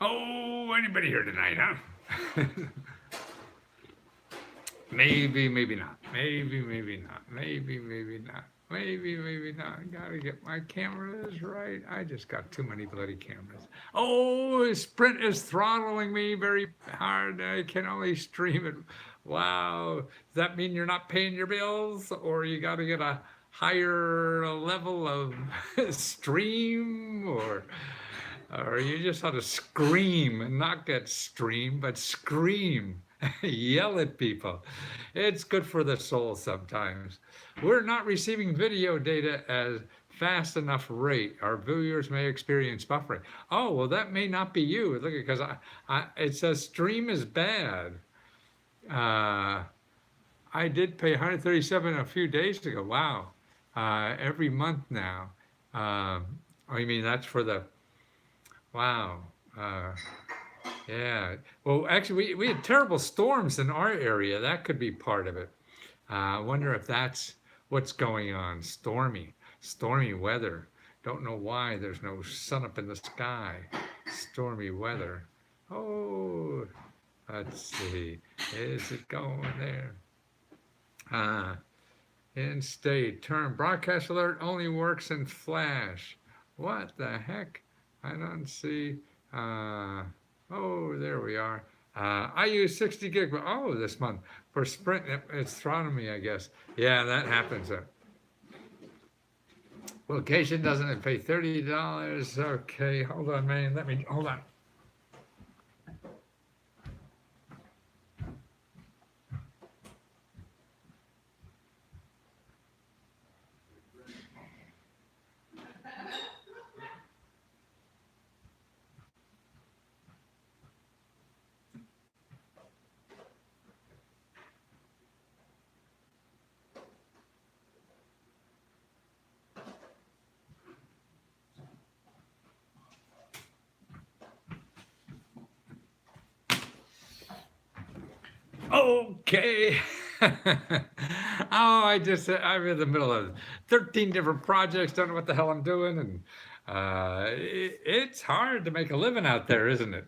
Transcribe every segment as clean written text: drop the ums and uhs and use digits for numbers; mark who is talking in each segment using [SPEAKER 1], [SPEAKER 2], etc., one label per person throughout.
[SPEAKER 1] Oh, anybody here tonight, huh? Maybe, maybe not. Maybe, maybe not. Maybe, maybe not. Maybe, maybe not. Gotta get my cameras right. I just got too many bloody cameras. Oh, Sprint is throttling me very hard. I can only stream it. Wow. Does that mean you're not paying your bills, or you gotta get a higher level of stream, or you just ought to scream and not get stream, but scream. Yell at people. It's good for the soul sometimes. We're not receiving video data at fast enough rate. Our viewers may experience buffering. Oh, well, that may not be you. Look, because it says stream is bad. I did pay 137 a few days ago. Wow. Every month now. I mean, that's for the, wow. Yeah. Well, actually, we had terrible storms in our area. That could be part of it. I wonder if that's what's going on. Stormy weather. Don't know why there's no sun up in the sky. Stormy weather. Oh, let's see. Is it going there? In state term broadcast alert only works in Flash. What the heck? I don't see. Oh, there we are. I use 60 gig. Oh, this month for Sprint. It's throttling me, I guess. Yeah, that happens. Location doesn't pay $30. Okay, hold on, man. Hold on. Okay. I'm in the middle of 13 different projects, don't know what the hell I'm doing. And it's hard to make a living out there, isn't it?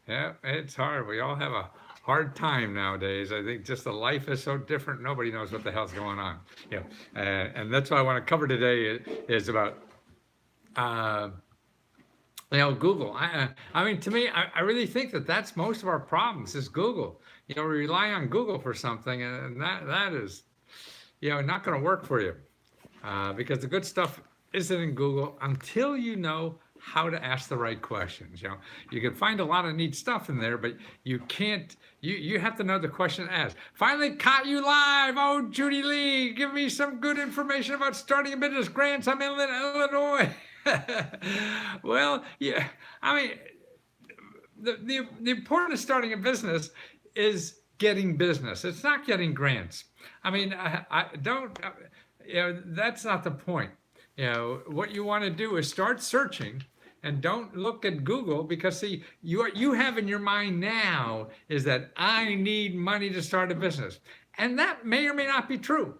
[SPEAKER 1] Yeah, it's hard. We all have a hard time nowadays. I think just the life is so different. Nobody knows what the hell's going on. Yeah. And that's what I want to cover today is about, Google. I mean, to me, I really think that that's most of our problems is Google. We rely on Google for something, and that is, not going to work for you because the good stuff isn't in Google until you know how to ask the right questions. You can find a lot of neat stuff in there, but you can't. You have to know the question to ask. Finally caught you live. Oh, Judy Lee, give me some good information about starting a business. Grants, I'm in Illinois. Well, yeah. I mean, the importance of starting a business is getting business. It's not getting grants. I mean, I don't. That's not the point. What you want to do is start searching, and don't look at Google because see, you have in your mind now is that I need money to start a business, and that may or may not be true.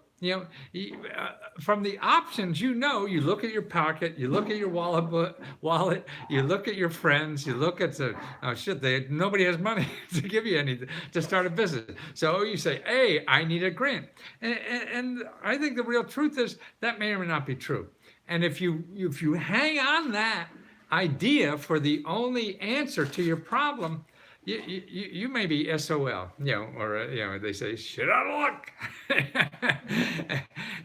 [SPEAKER 1] From the options, you look at your pocket, you look at your wallet, you look at your friends, you look at nobody has money to give you anything to start a business. So you say, hey, I need a grant. And I think the real truth is that may or may not be true. And if you hang on that idea for the only answer to your problem, you may be SOL, or they say shit out of luck,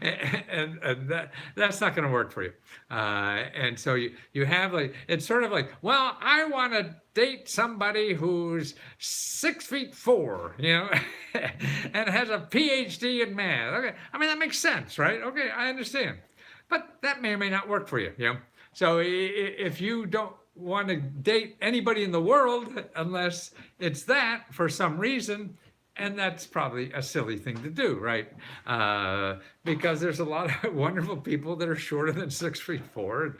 [SPEAKER 1] and that's not going to work for you. And so you have it's sort of like, well, I want to date somebody who's 6'4", and has a PhD in math. Okay, I mean that makes sense, right? Okay, I understand, but that may or may not work for you. So if you don't want to date anybody in the world unless it's that for some reason, and that's probably a silly thing to do, right? Because there's a lot of wonderful people that are shorter than 6'4",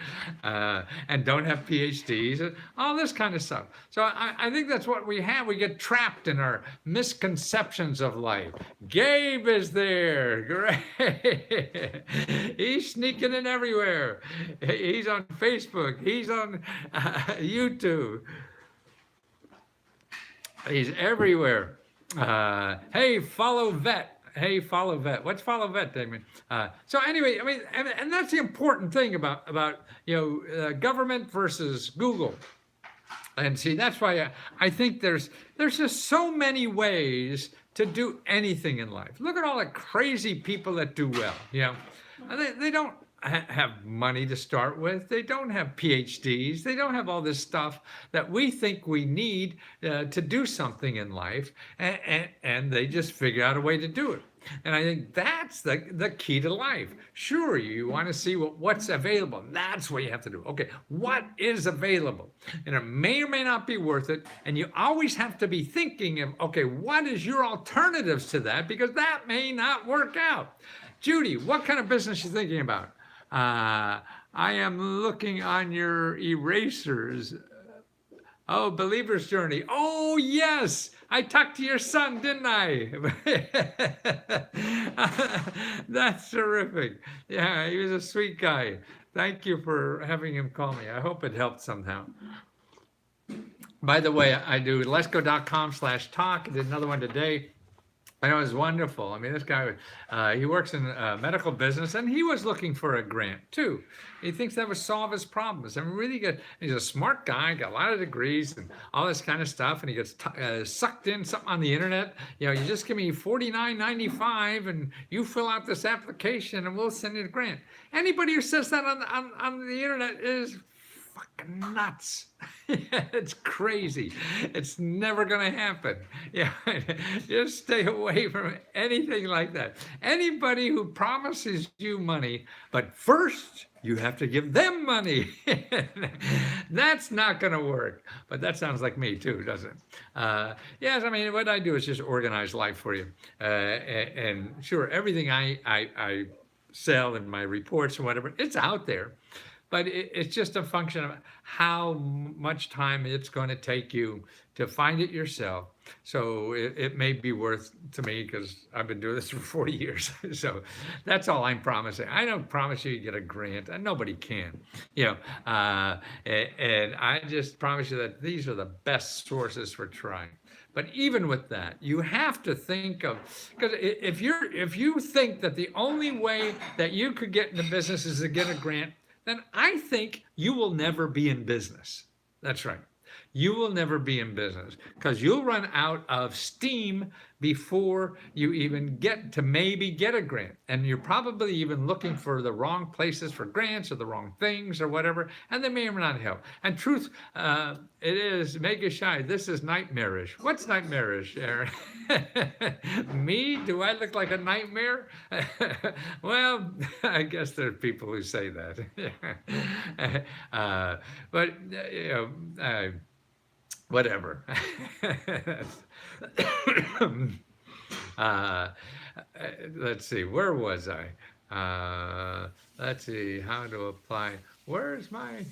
[SPEAKER 1] and don't have PhDs, and all this kind of stuff. So I think that's what we have. We get trapped in our misconceptions of life. Gabe is there, great. He's sneaking in everywhere. He's on Facebook. He's on YouTube. He's everywhere. Hey, follow vet. Hey, follow vet. What's follow vet, Damon? So anyway, I mean, and that's the important thing about government versus Google. And see, that's why I think there's just so many ways to do anything in life. Look at all the crazy people that do well. They don't have money to start with. They don't have PhDs. They don't have all this stuff that we think we need to do something in life, and they just figure out a way to do it. And I think that's the key to life. Sure, you want to see what's available. That's what you have to do. Okay, what is available? And it may or may not be worth it. And you always have to be thinking of, okay, what is your alternatives to that? Because that may not work out. Judy, what kind of business are you thinking about? I am looking on your erasers. Oh, Believer's Journey. Oh, yes. I talked to your son, didn't I? That's terrific. Yeah, he was a sweet guy. Thank you for having him call me. I hope it helped somehow. By the way, I do lesko.com/talk. I did another one today. And it was wonderful. I mean, this guy, he works in medical business, and he was looking for a grant too. He thinks that would solve his problems. I mean, really good. He's a smart guy, got a lot of degrees and all this kind of stuff, and he gets sucked in something on the internet. You just give me $49.95, and you fill out this application, and we'll send you the grant. Anybody who says that on the internet is fucking nuts. It's crazy. It's never going to happen. Just stay away from anything like that. Anybody who promises you money, but first you have to give them money, that's not going to work. But that sounds like me too, doesn't it? Yes, I mean, what I do is just organize life for you. And sure, everything I sell in my reports or whatever, it's out there. But it's just a function of how much time it's going to take you to find it yourself. So it may be worth to me, because I've been doing this for 40 years. So that's all I'm promising. I don't promise you get a grant, and nobody can. And I just promise you that these are the best sources for trying. But even with that, you have to think of, because if you think that the only way that you could get into business is to get a grant, then I think you will never be in business. That's right. You will never be in business, because you'll run out of steam before you even get to maybe get a grant. And you're probably even looking for the wrong places for grants or the wrong things or whatever, and they may or may not help. And truth, it is, make you shy. This is nightmarish. What's nightmarish, Aaron? Me? Do I look like a nightmare? Well, I guess there are people who say that. But, whatever. Let's see, where was I? Let's see, how to apply. Where's my,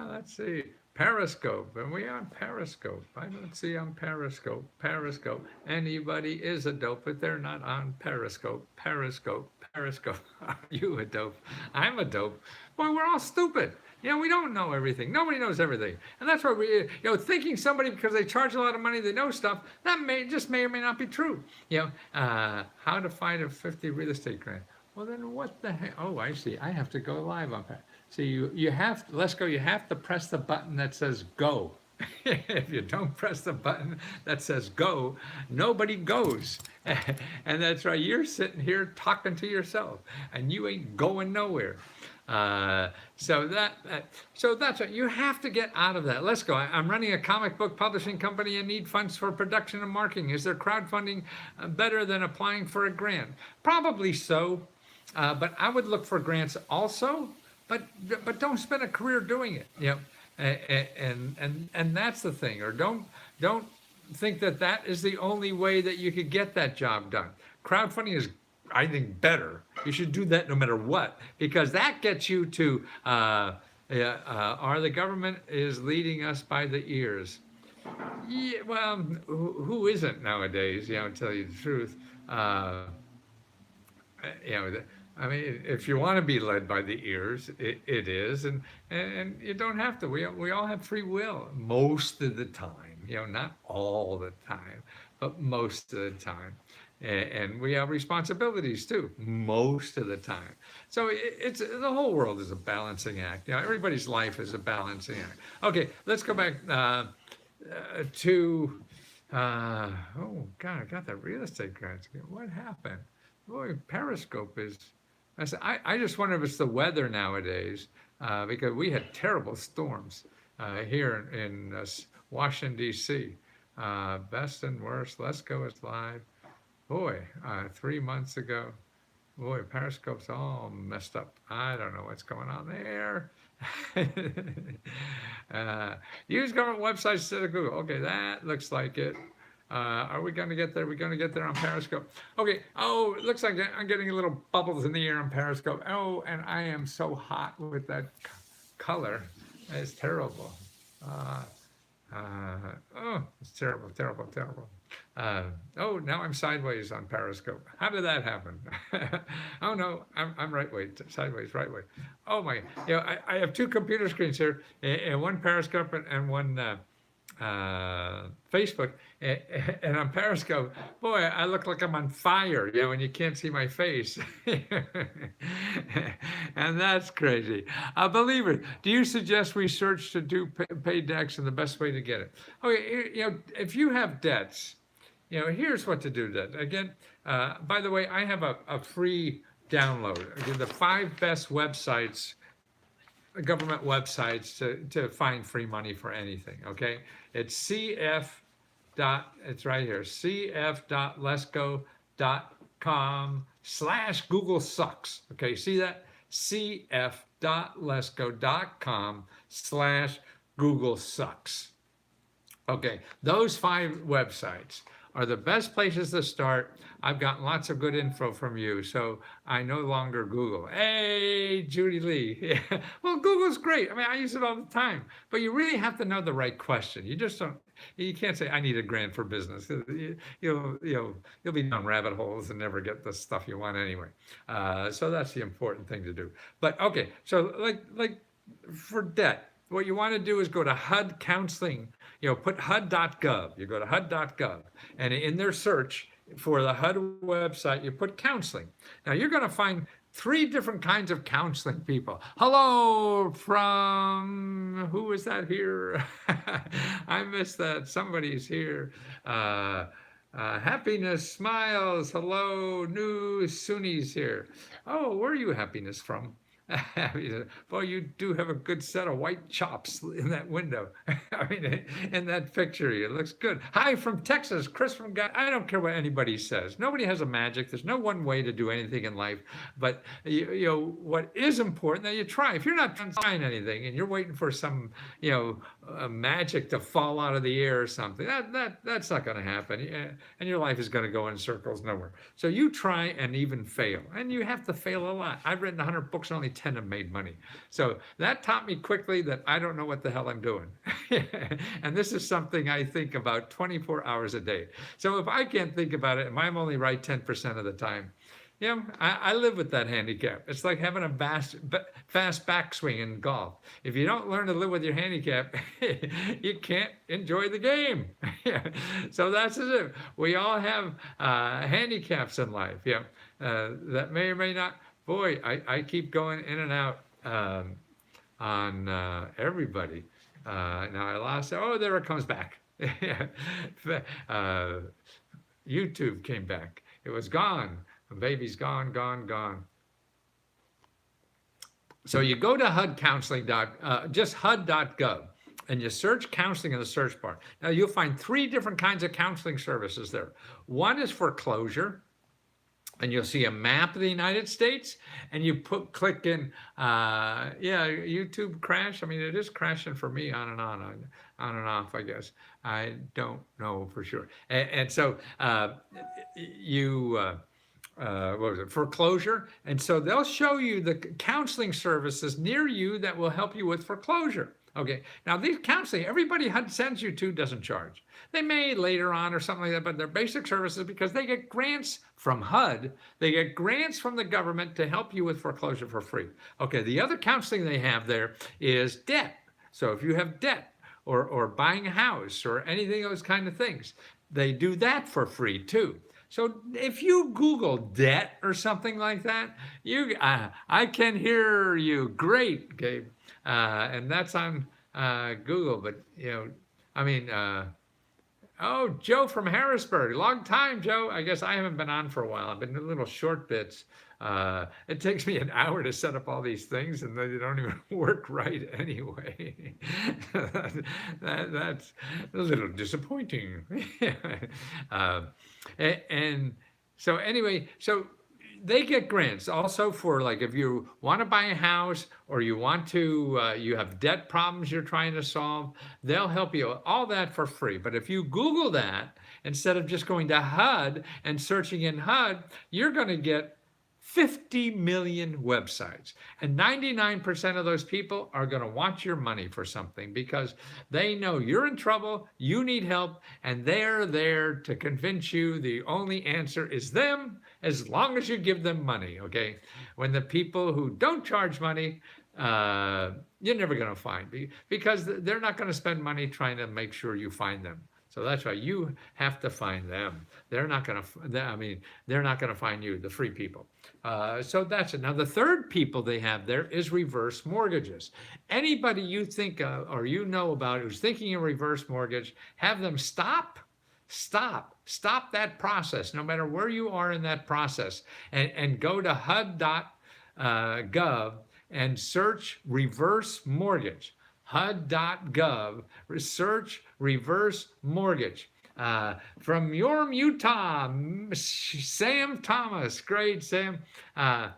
[SPEAKER 1] let's see, Periscope. Are we on Periscope? I don't see on Periscope. Anybody is a dope, but they're not on Periscope. Periscope. Are you a dope? I'm a dope. Boy, we're all stupid. We don't know everything. Nobody knows everything. And that's why we, thinking somebody, because they charge a lot of money, they know stuff, that may or may not be true. How to find a 50 real estate grant. Well, then what the heck? Oh, I see. I have to go live on that. See, you have, Lesko, you have to press the button that says go. If you don't press the button that says go, nobody goes. And that's right. You're sitting here talking to yourself, and you ain't going nowhere. So that's what you have to get out of that. Let's go. I'm running a comic book publishing company and need funds for production and marketing. Is there crowdfunding better than applying for a grant? Probably so, but I would look for grants also. But don't spend a career doing it. And that's the thing. Or don't think that is the only way that you could get that job done. Crowdfunding is, I think, better. You should do that no matter what, because that gets you to, the government is leading us by the ears. Yeah, well, who isn't nowadays, to tell you the truth? I mean, if you want to be led by the ears, it is, and you don't have to. We all have free will most of the time. Not all the time, but most of the time, and we have responsibilities too most of the time. So it's the whole world is a balancing act. Everybody's life is a balancing act. Okay, let's go back to. Oh God, I got that real estate grant. What happened? Boy, Periscope is. I just wonder if it's the weather nowadays, because we had terrible storms here in Washington, D.C. Best and worst, Lesko is live. Boy, 3 months ago, boy, Periscope's all messed up. I don't know what's going on there. Use government websites instead of Google. Okay, that looks like it. Are we going to get there? We're going to get there on Periscope. Okay. Oh, it looks like I'm getting a little bubbles in the air on Periscope. Oh, and I am so hot with that color. It's terrible. Oh, it's terrible, terrible, terrible. Oh, now I'm sideways on Periscope. How did that happen? Oh no, I'm right way, sideways, right way. Oh my, I have two computer screens here, and one Periscope and one Facebook, and on Periscope, boy, I look like I'm on fire, when you can't see my face. And that's crazy. Believe it. Do you suggest research to do pay debts and the best way to get it? Okay, if you have debts, here's what to do then. Again, by the way, I have a free download. Again, the 5 best websites, government websites to find free money for anything. Okay, it's it's right here, cf.lesko.com/Google sucks. Okay, see that? cf.lesko.com/Google sucks. Okay, those 5 websites are the best places to start. I've gotten lots of good info from you, so I no longer Google. Hey, Judy Lee. Well, Google's great. I mean, I use it all the time, but you really have to know the right question. You just don't. You can't say I need a grant for business. You'll be down rabbit holes and never get the stuff you want anyway. So that's the important thing to do. But okay, so like for debt, what you want to do is go to HUD counseling. Put HUD.gov. You go to HUD.gov, and in their search for the HUD website, you put counseling. Now you're going to find 3 different kinds of counseling people. Hello from, who is that here? I missed that. Somebody's here. Happiness Smiles. Hello, new Sunni's here. Oh, where are you, Happiness, from? Boy, you do have a good set of white chops in that window. I mean, in that picture, it looks good. Hi from Texas, Chris from God. I don't care what anybody says. Nobody has a magic. There's no one way to do anything in life. But what is important that you try. If you're not trying anything and you're waiting for some magic to fall out of the air or something, that's not going to happen. And your life is going to go in circles nowhere. So you try and even fail, and you have to fail a lot. I've written 100 books, only 10 have made money. So that taught me quickly that I don't know what the hell I'm doing. And this is something I think about 24 hours a day. So if I can't think about it, and I'm only right 10% of the time, I live with that handicap. It's like having a fast backswing in golf. If you don't learn to live with your handicap, you can't enjoy the game. So that's it. We all have handicaps in life. That may or may not. Boy, I keep going in and out on everybody. Now I lost. Oh, there it comes back. YouTube came back. It was gone. The baby's gone, gone, gone. So you go to HUD counseling just HUD.gov, and you search counseling in the search bar. Now you'll find 3 different kinds of counseling services there. One is foreclosure. And you'll see a map of the United States, and you click in, YouTube crash. I mean, it is crashing for me on and off, I guess. I don't know for sure. And so what was it, foreclosure? And so they'll show you the counseling services near you that will help you with foreclosure. Okay. Now, these counseling, everybody HUD sends you to doesn't charge. They may later on or something like that, but they're basic services because they get grants from HUD. They get grants from the government to help you with foreclosure for free. Okay. The other counseling they have there is debt. So if you have debt or buying a house or anything of those kind of things, they do that for free too. So if you Google debt or something like that, I can hear you. Great, Gabe, and that's on Google. But I mean, oh, Joe from Harrisburg, long time, Joe. I guess I haven't been on for a while. I've been doing little short bits. It takes me an hour to set up all these things, and they don't even work right anyway. That's a little disappointing. And so anyway, so they get grants also for, like, if you want to buy a house or you want to you have debt problems you're trying to solve, they'll help you, all that for free. But if you Google that instead of just going to HUD and searching in HUD, you're going to get 50 million websites, and 99% of those people are going to want your money for something because they know you're in trouble, you need help, and they're there to convince you the only answer is them, as long as you give them money. Okay. When the people who don't charge money, you're never going to find, because they're not going to spend money trying to make sure you find them. So that's why you have to find them. They're not going to, I mean, they're not going to find you, the free people. So that's it. Now, the third people they have there is reverse mortgages. Anybody you think of or you know about who's thinking of reverse mortgage, have them stop that process, no matter where you are in that process, and go to HUD.gov and search reverse mortgage. HUD.gov, research reverse mortgage. From Yorm, Utah, Sam Thomas, great Sam. And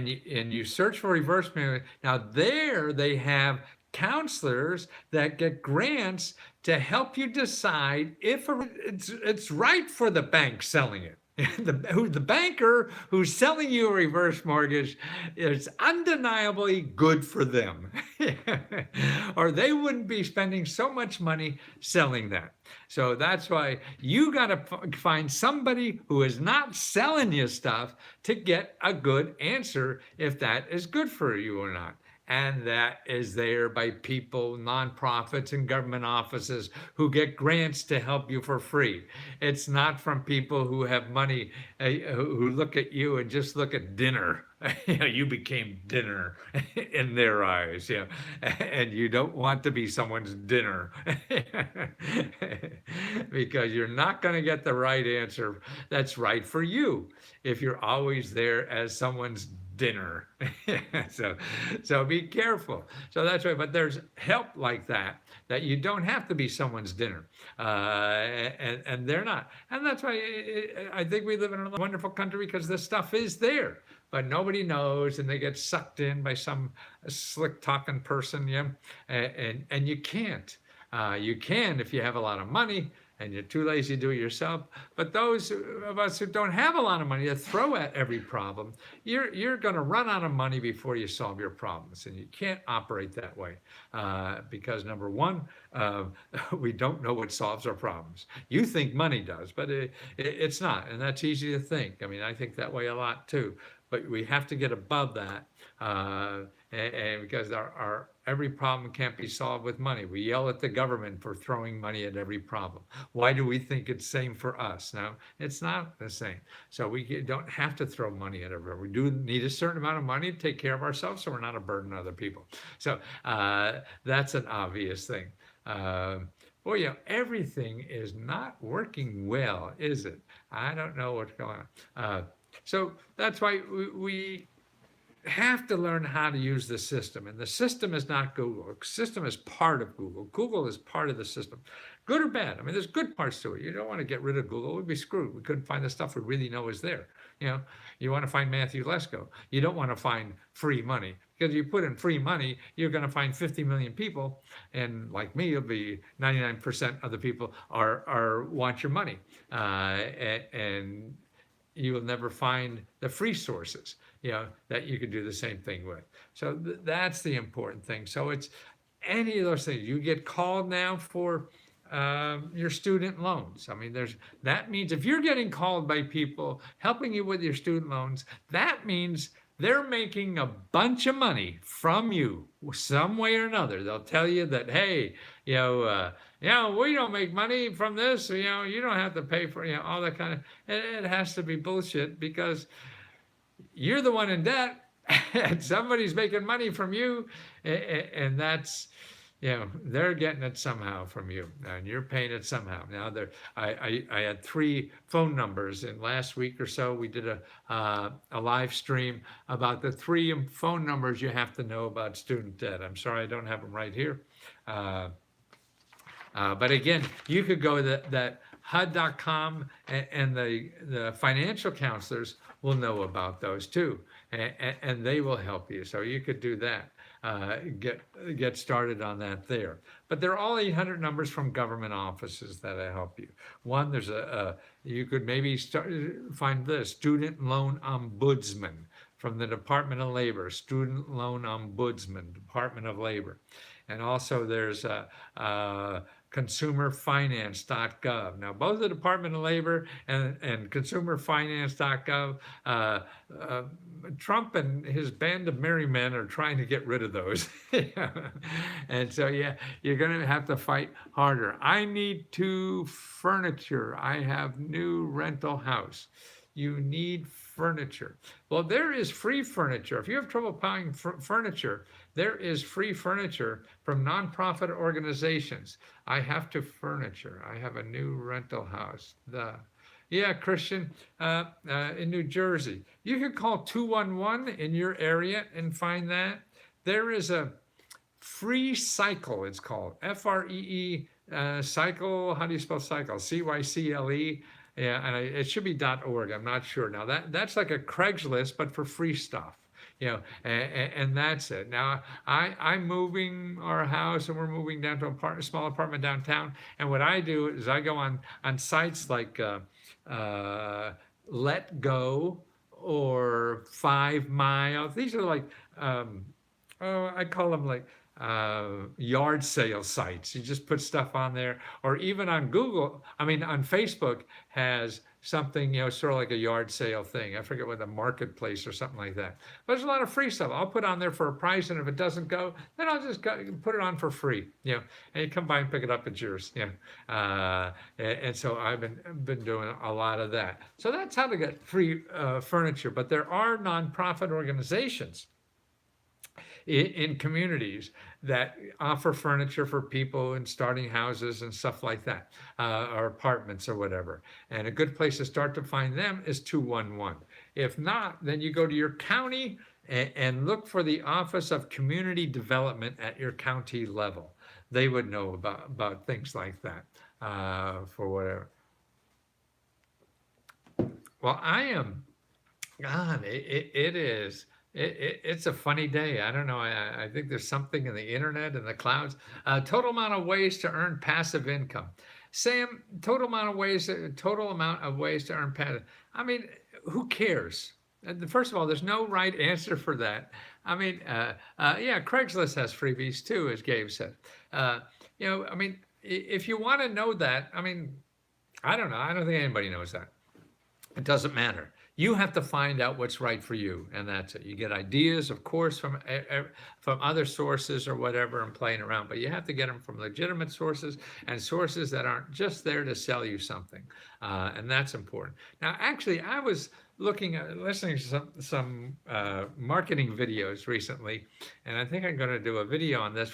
[SPEAKER 1] you search for reverse mortgage. Now there they have counselors that get grants to help you decide if it's right for the bank selling it. The banker who's selling you a reverse mortgage is undeniably good for them, or they wouldn't be spending so much money selling that. So that's why you got to find somebody who is not selling you stuff to get a good answer if that is good for you or not. And that is there by people, nonprofits, and government offices who get grants to help you for free. It's not from people who have money, who look at you and just look at dinner. You became dinner in their eyes, and you don't want to be someone's dinner because you're not going to get the right answer that's right for you if you're always there as someone's dinner. So be careful. So that's right. But there's help like that you don't have to be someone's dinner, and they're not. And that's why I think we live in a wonderful country, because this stuff is there, but nobody knows, and they get sucked in by some slick talking person. And you can't. You can if you have a lot of money and you're too lazy to do it yourself. But those of us who don't have a lot of money to throw at every problem, you're going to run out of money before you solve your problems. And you can't operate that way because, number one, we don't know what solves our problems. You think money does, but it's not. And that's easy to think. I mean, I think that way a lot too. But we have to get above that, and because our every problem can't be solved with money. We yell at the government for throwing money at every problem. Why do we think it's same for us? No, it's not the same. So we don't have to throw money at everyone. We do need a certain amount of money to take care of ourselves, so we're not a burden on other people. So that's an obvious thing. Boy, everything is not working well, is it? I don't know what's going on. So that's why we have to learn how to use the system. And the system is not Google. The system is part of Google. Google is part of the system. Good or bad. I mean, there's good parts to it. You don't want to get rid of Google. We'd be screwed. We couldn't find the stuff we really know is there. You want to find Matthew Lesko. You don't want to find free money. Because you put in free money, you're going to find 50 million people. And like me, it'll be 99% of the people are want your money. And you will never find the free sources, that you could do the same thing with. So that's the important thing. So it's any of those things. You get called now for your student loans. I mean, that means if you're getting called by people helping you with your student loans, that means they're making a bunch of money from you some way or another. They'll tell you that, hey, we don't make money from this. You don't have to pay for all that kind of. It has to be bullshit because you're the one in debt and somebody's making money from you, and that's they're getting it somehow from you, and you're paying it somehow. Now I had 3 phone numbers in last week or so. We did a live stream about the 3 phone numbers you have to know about student debt. I'm sorry I don't have them right here. But again, you could go to that HUD.com, and the financial counselors will know about those too, and they will help you. So you could do that. Get started on that there. But they're all 800 numbers from government offices that'll help you. One, there's you could maybe find the Student Loan Ombudsman from the Department of Labor, Student Loan Ombudsman, Department of Labor. And also there's consumerfinance.gov. Now, both the Department of Labor and consumerfinance.gov, Trump and his band of merry men are trying to get rid of those. And so, you're going to have to fight harder. I need furniture. I have new rental house. You need furniture. Well, there is free furniture. If you have trouble buying furniture, there is free furniture from nonprofit organizations. I have furniture. I have a new rental house. Christian, in New Jersey. You could call 211 in your area and find that. There is a free cycle, it's called. Free cycle. How do you spell cycle? CYCLE. Yeah, and it should be .org. I'm not sure. Now that's like a Craigslist, but for free stuff. And that's it. Now I'm moving our house, and we're moving down to a small apartment downtown. And what I do is I go on sites like Letgo or 5 Mile. These are like I call them like yard sale sites. You just put stuff on there, or even on on Facebook has something, sort of like a yard sale thing. I forget what, the marketplace or something like that. But there's a lot of free stuff. I'll put on there for a price, and if it doesn't go, then I'll just put it on for free. And you come by and pick it up, it's yours. And so I've been doing a lot of that. So that's how to get free furniture. But there are nonprofit organizations in communities that offer furniture for people in starting houses and stuff like that, or apartments or whatever. And a good place to start to find them is 211. If not, then you go to your county and look for the Office of Community Development at your county level. They would know about things like that, for whatever. Well, God, it is. It's a funny day. I don't know. I think there's something in the internet and the clouds. Total amount of ways to earn passive income. Sam, total amount of ways to earn passive. I mean, who cares? First of all, there's no right answer for that. I mean, Craigslist has freebies too, as Gabe said. If you want to know that, I don't know. I don't think anybody knows that. It doesn't matter. You have to find out what's right for you, and that's it. You get ideas, of course, from other sources or whatever, and playing around, but you have to get them from legitimate sources and sources that aren't just there to sell you something, and that's important. Now, actually, I was listening to some marketing videos recently, and I think I'm going to do a video on this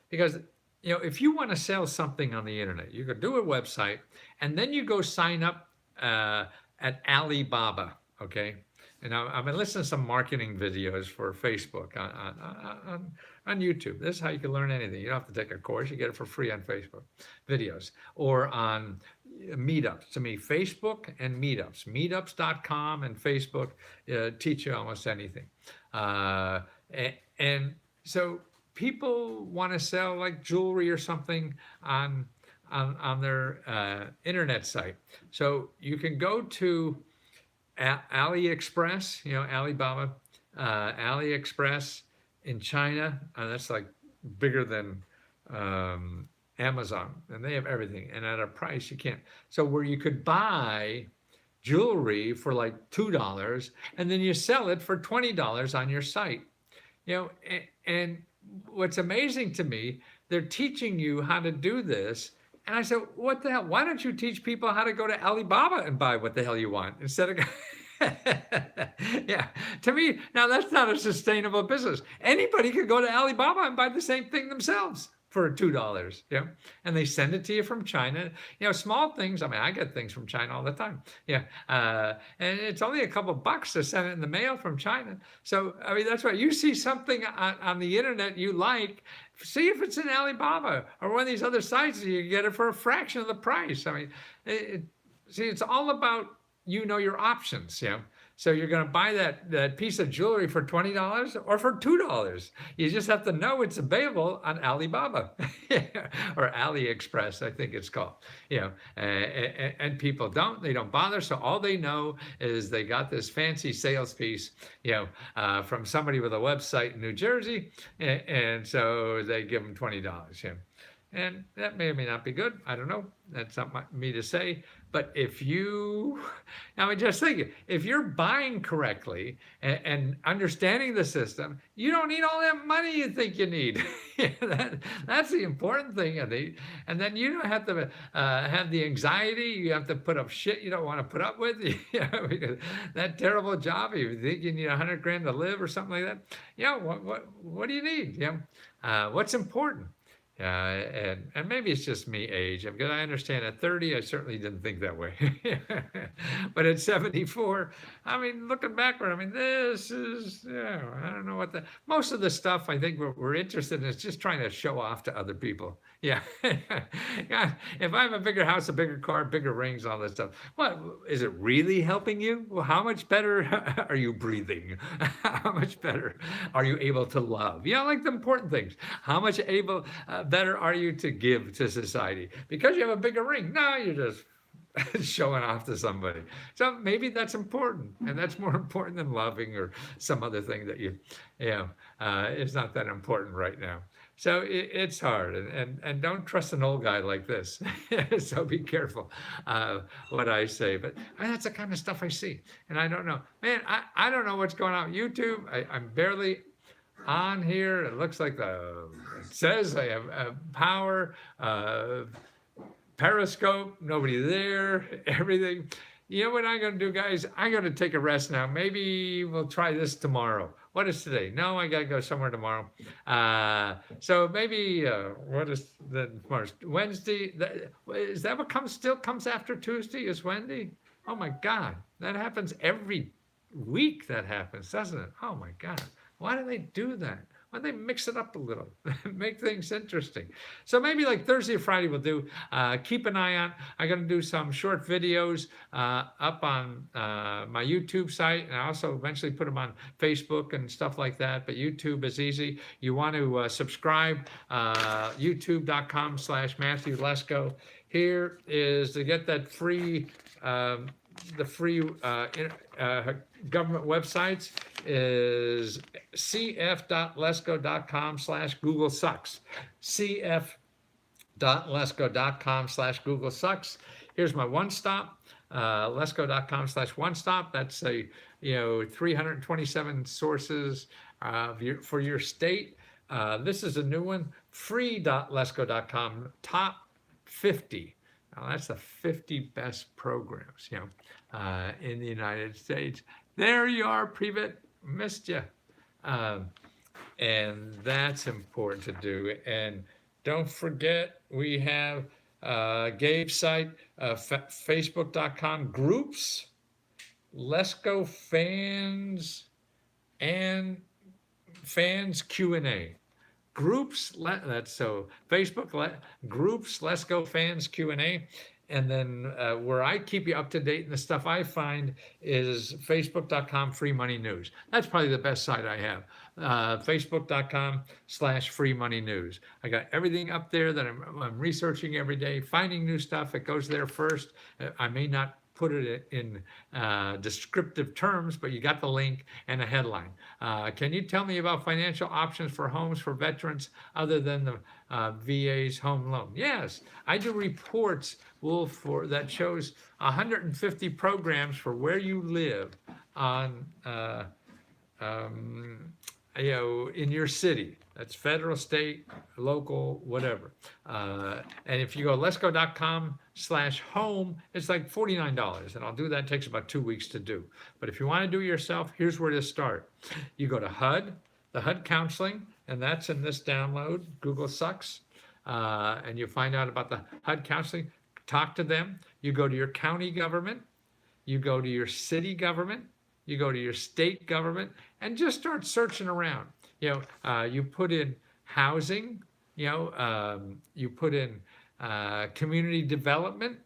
[SPEAKER 1] because if you want to sell something on the internet, you could do a website, and then you go sign up at Alibaba. Okay, and I've been listening to some marketing videos for Facebook on YouTube. This is how you can learn anything. You don't have to take a course. You get it for free on Facebook videos or on meetups. To me, Facebook and meetups. Meetups.com and Facebook teach you almost anything. And so people want to sell like jewelry or something on their internet site. So you can go to AliExpress, Alibaba, AliExpress in China, that's like bigger than Amazon, and they have everything, and at a price you can't. So where you could buy jewelry for like $2, and then you sell it for $20 on your site. And what's amazing to me, they're teaching you how to do this. And I said, what the hell? Why don't you teach people how to go to Alibaba and buy what the hell you want instead of. Yeah, to me, now that's not a sustainable business. Anybody could go to Alibaba and buy the same thing themselves for $2. And they send it to you from China. Small things. I mean, I get things from China all the time. And it's only a couple bucks to send it in the mail from China. So I mean, that's right. You see something on the internet you like, see if it's in Alibaba or one of these other sites. You get it for a fraction of the price. I mean, see, it's all about your options. So you're going to buy that piece of jewelry for $20 or for $2. You just have to know it's available on Alibaba or AliExpress, I think it's called. And people they don't bother. So all they know is they got this fancy sales piece, from somebody with a website in New Jersey, and so they give them $20. And that may or may not be good. I don't know. That's not me to say. But I mean, just think, if you're buying correctly and understanding the system, you don't need all that money you think you need. That's the important thing. And then you don't have to have the anxiety. You have to put up shit you don't want to put up with. Because that terrible job, you think you need $100,000 to live or something like that. What do you need? What's important? And maybe it's just me age, because I understand at 30, I certainly didn't think that way. But at 74, I mean, looking backward, I mean, this is, I don't know most of the stuff I think we're interested in is just trying to show off to other people. Yeah. If I have a bigger house, a bigger car, bigger rings, all that stuff, what is it really helping you? Well, how much better are you breathing? How much better are you able to love? Like the important things. How much better are you to give to society? Because you have a bigger ring? No, you're just showing off to somebody. So maybe that's important, and that's more important than loving or some other thing that it's not that important right now. So it's hard, and don't trust an old guy like this. So be careful what I say. But that's the kind of stuff I see, and I don't know, man. I don't know what's going on with YouTube. I'm barely on here. It looks like it says I have power. Periscope, nobody there, everything. You know what I'm going to do, guys? I'm going to take a rest now. Maybe we'll try this tomorrow. What is today? No, I got to go somewhere tomorrow. So maybe, what is tomorrow? Wednesday? Is that what still comes after Tuesday? Is Wednesday? Oh my God. That happens every week. That happens, doesn't it? Oh my God. Why do they do that? Why don't they mix it up a little, make things interesting? So maybe like Thursday or Friday we'll do. Keep an eye on. I'm going to do some short videos up on my YouTube site, and I also eventually put them on Facebook and stuff like that. But YouTube is easy. You want to subscribe, youtube.com/Matthew Lesko. Here is to get that free. The free government websites is cf.lesko.com/Google sucks. cf.lesko.com/Google sucks. Here's my one stop, lesko.com/one stop. That's 327 sources for your state. This is a new one, free.lesko.com, top 50. Now that's the 50 best programs, in the United States. There you are, Privet, missed you. And that's important to do. And don't forget, we have Gabe's site, facebook.com, groups, Lesko fans, and fans Q&A. Groups, that's so Facebook groups, Lesko fans Q&A, and then where I keep you up to date and the stuff I find is facebook.com free money news. That's probably the best site I have. Facebook.com/free money news. I got everything up there that I'm researching every day, finding new stuff. It goes there first. I may not put it in descriptive terms, but you got the link and a headline. Can you tell me about financial options for homes for veterans other than the VA's home loan? Yes, I do reports, Wolf, for that shows 150 programs for where you live on um, in your city. That's federal, state, local, whatever. And if you go lesko.com/home, it's like $49. And I'll do that. It takes about 2 weeks to do. But if you want to do it yourself, here's where to start. You go to HUD, the HUD counseling, and that's in this download. Google sucks. And you find out about the HUD counseling. Talk to them. You go to your county government. You go to your city government. You go to your state government and just start searching around. You put in housing, you put in community development,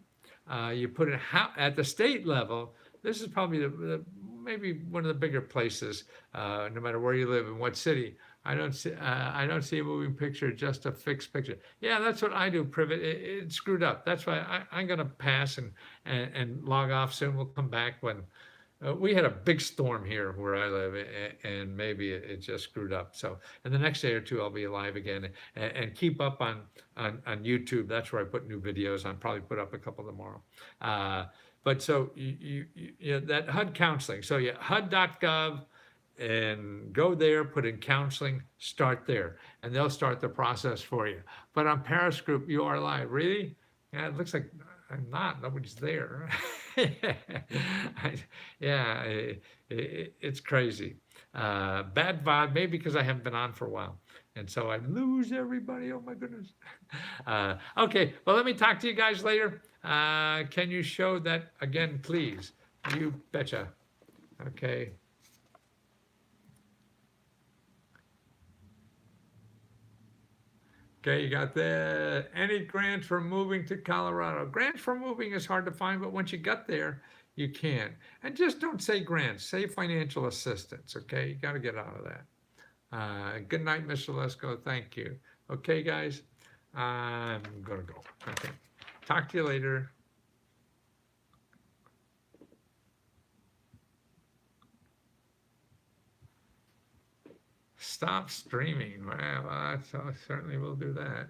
[SPEAKER 1] you put in at the state level. This is probably maybe one of the bigger places, no matter where you live in what city. I don't see a moving picture, just a fixed picture. Yeah, that's what I do, Privet. It screwed up. That's why I'm going to pass and log off soon. We'll come back when we had a big storm here where I live, and maybe it just screwed up. So in the next day or two, I'll be live again and keep up on YouTube. That's where I put new videos. I'll probably put up a couple tomorrow. But so that HUD counseling. So HUD.gov, and go there, put in counseling, start there, and they'll start the process for you. But on Paris Group, you are live. Really? Yeah, it looks like I'm not. Nobody's there. It's crazy. Bad vibe, maybe because I haven't been on for a while. And so I lose everybody. Oh my goodness. Okay, well, let me talk to you guys later. Can you show that again, please? You betcha. Okay. Okay, you got that. Any grants for moving to Colorado? Grants for moving is hard to find, but once you got there, you can. And just don't say grants, say financial assistance, okay? You got to get out of that. Good night, Mr. Lesko. Thank you. Okay, guys, I'm going to go. Okay. Talk to you later. Stop streaming. Well, I certainly will do that.